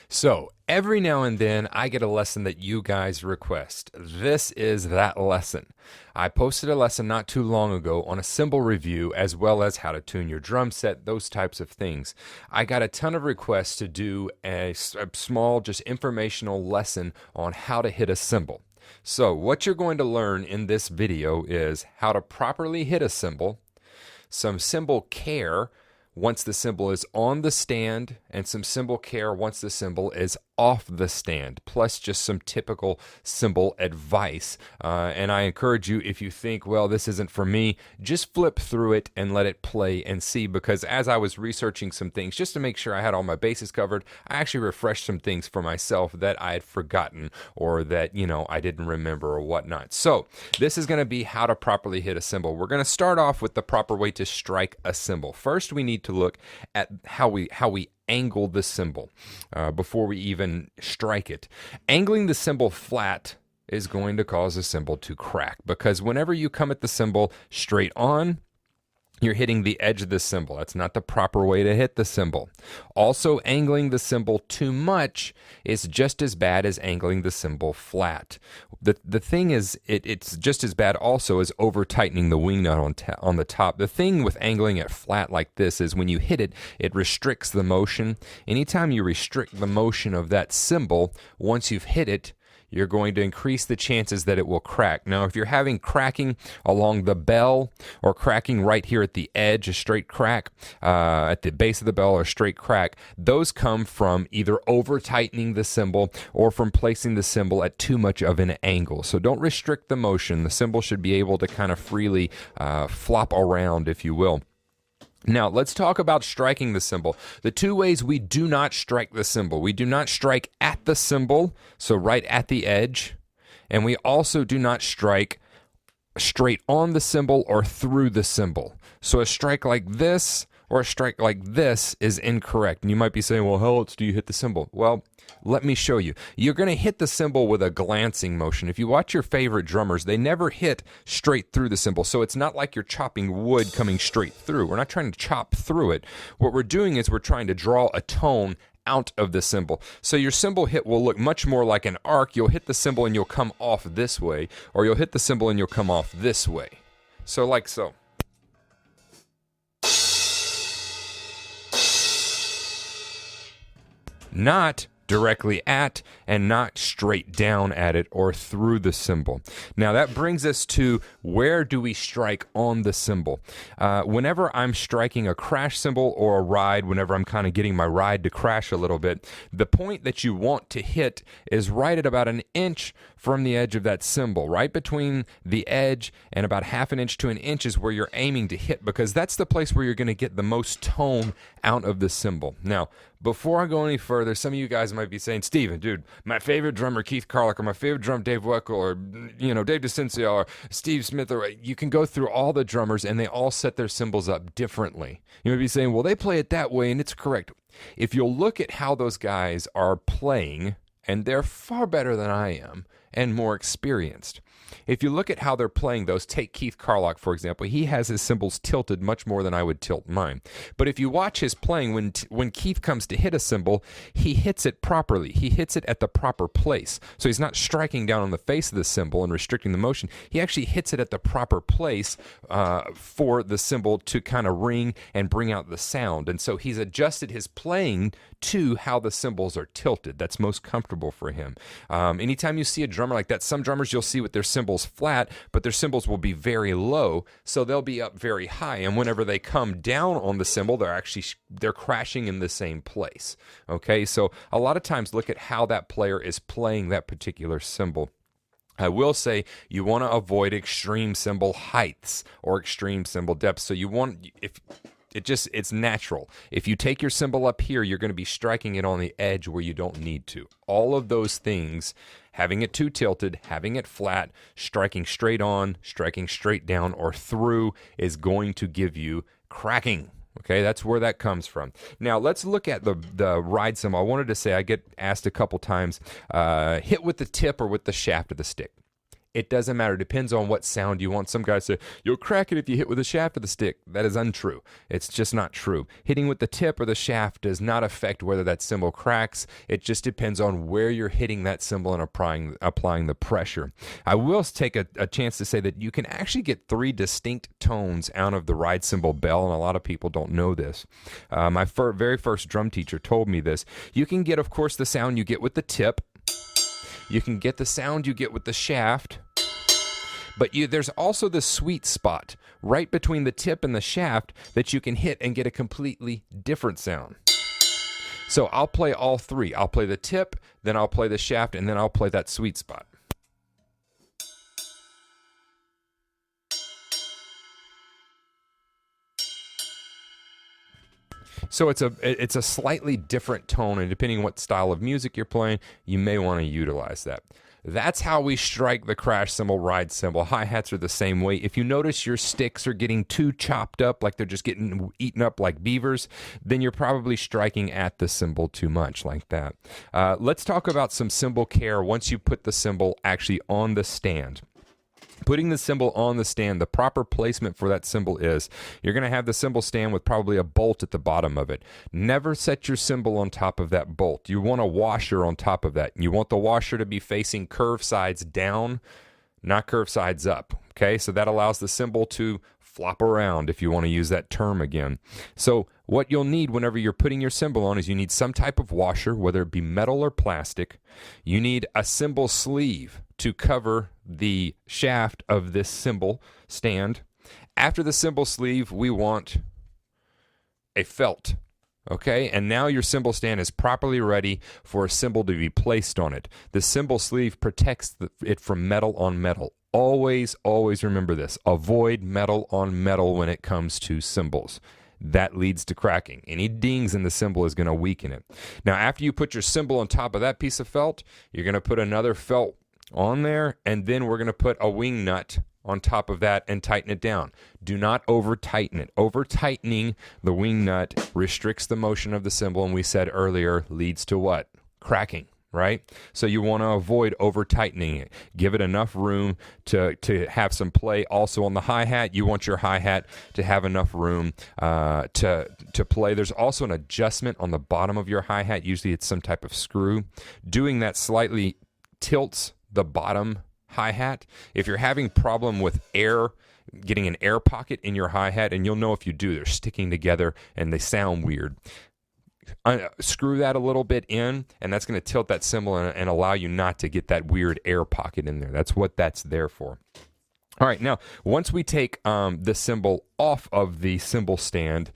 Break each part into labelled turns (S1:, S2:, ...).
S1: So every now and then I get a lesson that you guys request. This is that lesson. I posted a lesson not too long ago on a cymbal review as well as how to tune your drum set, those types of things. I got a ton of requests to do a small, just informational lesson on how to hit a cymbal. So what you're going to learn in this video is how to properly hit a cymbal, some cymbal care once the cymbal is on the stand, and some cymbal care once the cymbal is off the stand, plus just some typical cymbal advice. And I encourage you, if you think, well, this isn't for me, just flip through it and let it play and see, because as I was researching some things, just to make sure I had all my bases covered, I actually refreshed some things for myself that I had forgotten or that, I didn't remember or whatnot. So this is going to be how to properly hit a cymbal. We're going to start off with the proper way to strike a cymbal. First, we need to look at how we angle the cymbal before we even strike it. Angling the cymbal flat is going to cause the cymbal to crack, because whenever you come at the cymbal straight on, you're hitting the edge of the cymbal. That's not the proper way to hit the cymbal. Also, angling the cymbal too much is just as bad as angling the cymbal flat. The thing is, it's just as bad also as over tightening the wing nut on the top. The thing with angling it flat like this is when you hit it, it restricts the motion. Anytime you restrict the motion of that cymbal, once you've hit it, you're going to increase the chances that it will crack. Now, if you're having cracking along the bell or cracking right here at the edge, a straight crack, at the base of the bell or a straight crack, those come from either over-tightening the cymbal or from placing the cymbal at too much of an angle. So don't restrict the motion. The cymbal should be able to kind of freely flop around, if you will. Now, let's talk about striking the cymbal. The two ways we do not strike the cymbal. We do not strike at the cymbal, so right at the edge, and we also do not strike straight on the cymbal or through the cymbal. So a strike like this or a strike like this is incorrect. And you might be saying, well, how else do you hit the cymbal? Well, let me show you. You're going to hit the cymbal with a glancing motion. If you watch your favorite drummers, they never hit straight through the cymbal. So it's not like you're chopping wood coming straight through. We're not trying to chop through it. What we're doing is we're trying to draw a tone out of the cymbal. So your cymbal hit will look much more like an arc. You'll hit the cymbal and you'll come off this way, or you'll hit the cymbal and you'll come off this way. So like so. Not directly at and not straight down at it or through the cymbal. Now that brings us to where do we strike on the cymbal? Whenever I'm striking a crash cymbal or a ride, whenever I'm kind of getting my ride to crash a little bit, the point that you want to hit is right at about an inch from the edge of that cymbal. Right between the edge and about half an inch to an inch is where you're aiming to hit, because that's the place where you're going to get the most tone out of the cymbal. Now, before I go any further, some of you guys might be saying, Steven, dude, my favorite drummer, Keith Carlick, or my favorite drummer, Dave Weckl, or, Dave DeCincio, or Steve Smith, or you can go through all the drummers and they all set their cymbals up differently. You might be saying, well, they play it that way and it's correct. If you'll look at how those guys are playing, and they're far better than I am and more experienced. If you look at how they're playing those, take Keith Carlock, for example. He has his cymbals tilted much more than I would tilt mine. But if you watch his playing, when Keith comes to hit a cymbal, he hits it properly. He hits it at the proper place. So he's not striking down on the face of the cymbal and restricting the motion. He actually hits it at the proper place for the cymbal to kind of ring and bring out the sound. And so he's adjusted his playing to how the cymbals are tilted. That's most comfortable for him. Anytime you see a drummer like that, some drummers you'll see with their cymbals flat, but their cymbals will be very low, so they'll be up very high. And whenever they come down on the cymbal, they're crashing in the same place. Okay, so a lot of times look at how that player is playing that particular cymbal. I will say you want to avoid extreme cymbal heights or extreme cymbal depths. So you want, it's natural. If you take your cymbal up here, you're going to be striking it on the edge where you don't need to. All of those things, having it too tilted, having it flat, striking straight on, striking straight down or through is going to give you cracking. Okay, that's where that comes from. Now, let's look at the ride cymbal. I wanted to say, I get asked a couple times, hit with the tip or with the shaft of the stick. It doesn't matter. It depends on what sound you want. Some guys say, you'll crack it if you hit with the shaft of the stick. That is untrue. It's just not true. Hitting with the tip or the shaft does not affect whether that cymbal cracks. It just depends on where you're hitting that cymbal and applying the pressure. I will take a chance to say that you can actually get 3 distinct tones out of the ride cymbal bell, and a lot of people don't know this. My very first drum teacher told me this. You can get, of course, the sound you get with the tip. You can get the sound you get with the shaft. But there's also the sweet spot right between the tip and the shaft that you can hit and get a completely different sound. So I'll play all 3. I'll play the tip, then I'll play the shaft, and then I'll play that sweet spot. So it's a slightly different tone, and depending on what style of music you're playing, you may want to utilize that. That's how we strike the crash cymbal, ride cymbal. Hi-hats are the same way. If you notice your sticks are getting too chopped up, like they're just getting eaten up like beavers, then you're probably striking at the cymbal too much like that. Let's talk about some cymbal care once you put the cymbal actually on the stand. Putting the cymbal on the stand, the proper placement for that cymbal is you're going to have the cymbal stand with probably a bolt at the bottom of it. Never set your cymbal on top of that bolt. You want a washer on top of that. You want the washer to be facing curved sides down, not curved sides up. Okay, so that allows the cymbal to flop around, if you want to use that term again. So what you'll need whenever you're putting your cymbal on is you need some type of washer, whether it be metal or plastic. You need a cymbal sleeve to cover the shaft of this cymbal stand. After the cymbal sleeve, we want a felt. Okay, and now your cymbal stand is properly ready for a cymbal to be placed on it. The cymbal sleeve protects it from metal on metal. Always, always remember this. Avoid metal on metal when it comes to cymbals. That leads to cracking. Any dings in the cymbal is going to weaken it. Now, after you put your cymbal on top of that piece of felt, you're going to put another felt on there, and then we're going to put a wing nut on top of that and tighten it down. Do not over-tighten it. Over-tightening the wing nut restricts the motion of the cymbal, and we said earlier leads to what? Cracking. Right? So you want to avoid over-tightening it. Give it enough room to have some play. Also on the hi-hat, you want your hi-hat to have enough room to play. There's also an adjustment on the bottom of your hi-hat. Usually it's some type of screw. Doing that slightly tilts the bottom hi-hat. If you're having problem with air, getting an air pocket in your hi-hat, and you'll know if you do, they're sticking together and they sound weird. Screw that a little bit in, and that's going to tilt that cymbal and allow you not to get that weird air pocket in there. That's what that's there for. All right, now, once we take the cymbal off of the cymbal stand,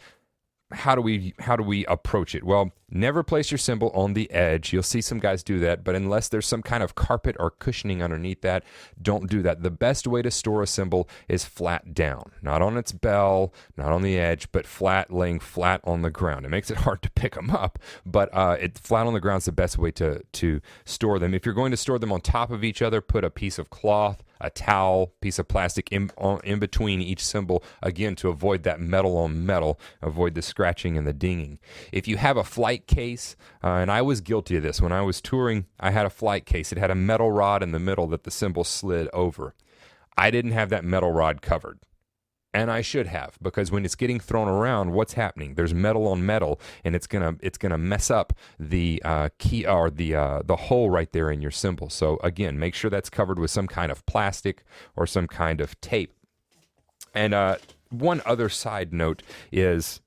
S1: how do we approach it? Well, never place your cymbal on the edge. You'll see some guys do that, but unless there's some kind of carpet or cushioning underneath that, don't do that. The best way to store a cymbal is flat down, not on its bell, not on the edge, but flat, laying flat on the ground. It makes it hard to pick them up, but flat on the ground is the best way to store them. If you're going to store them on top of each other, put a piece of cloth, a towel, piece of plastic in between each cymbal, again, to avoid that metal on metal, avoid the scratching and the dinging. If you have a flight case, and I was guilty of this, when I was touring, I had a flight case. It had a metal rod in the middle that the cymbal slid over. I didn't have that metal rod covered. And I should have, because when it's getting thrown around, what's happening? There's metal on metal, and it's gonna mess up the key or the hole right there in your cymbal. So again, make sure that's covered with some kind of plastic or some kind of tape. And one other side note is,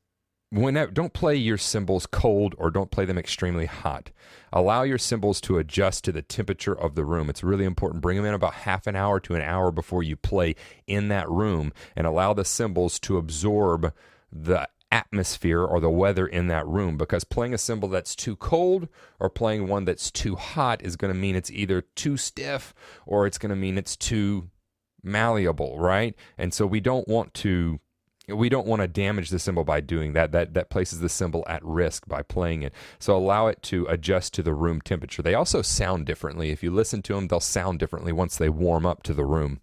S1: don't play your cymbals cold or don't play them extremely hot. Allow your cymbals to adjust to the temperature of the room. It's really important. Bring them in about half an hour to an hour before you play in that room, and allow the cymbals to absorb the atmosphere or the weather in that room, because playing a cymbal that's too cold or playing one that's too hot is going to mean it's either too stiff or it's going to mean it's too malleable, right? And so we don't want to damage the cymbal by doing that. That places the cymbal at risk by playing it. So allow it to adjust to the room temperature. They also sound differently. If you listen to them, they'll sound differently once they warm up to the room.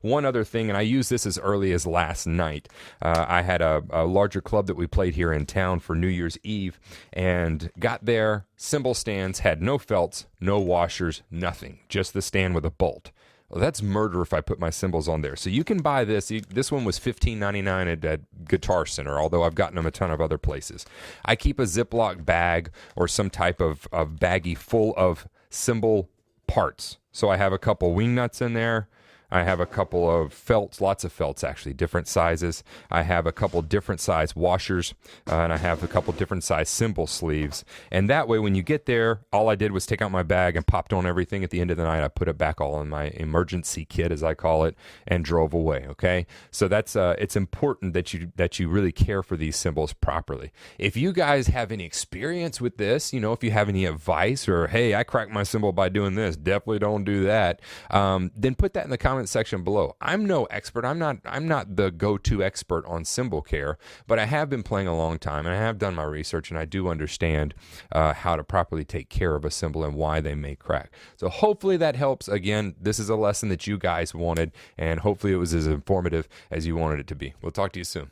S1: One other thing, and I used this as early as last night. I had a larger club that we played here in town for New Year's Eve, and got there, cymbal stands had no felts, no washers, nothing, just the stand with a bolt. Well, that's murder if I put my cymbals on there. So you can buy this. This one was $15.99 at Guitar Center, although I've gotten them a ton of other places. I keep a Ziploc bag or some type of baggie full of cymbal parts. So I have a couple wing nuts in there. I have a couple of felts, lots of felts actually, different sizes. I have a couple different size washers, and I have a couple different size cymbal sleeves. And that way, when you get there, all I did was take out my bag and popped on everything. At the end of the night, I put it back all in my emergency kit, as I call it, and drove away. Okay, so that's it's important that you really care for these cymbals properly. If you guys have any experience with this, if you have any advice, or hey, I cracked my cymbal by doing this, definitely don't do that. Then put that in the comment section below. I'm no expert. I'm not the go-to expert on cymbal care, but I have been playing a long time and I have done my research, and I do understand how to properly take care of a cymbal and why they may crack. So hopefully that helps. Again, this is a lesson that you guys wanted, and hopefully it was as informative as you wanted it to be. We'll talk to you soon.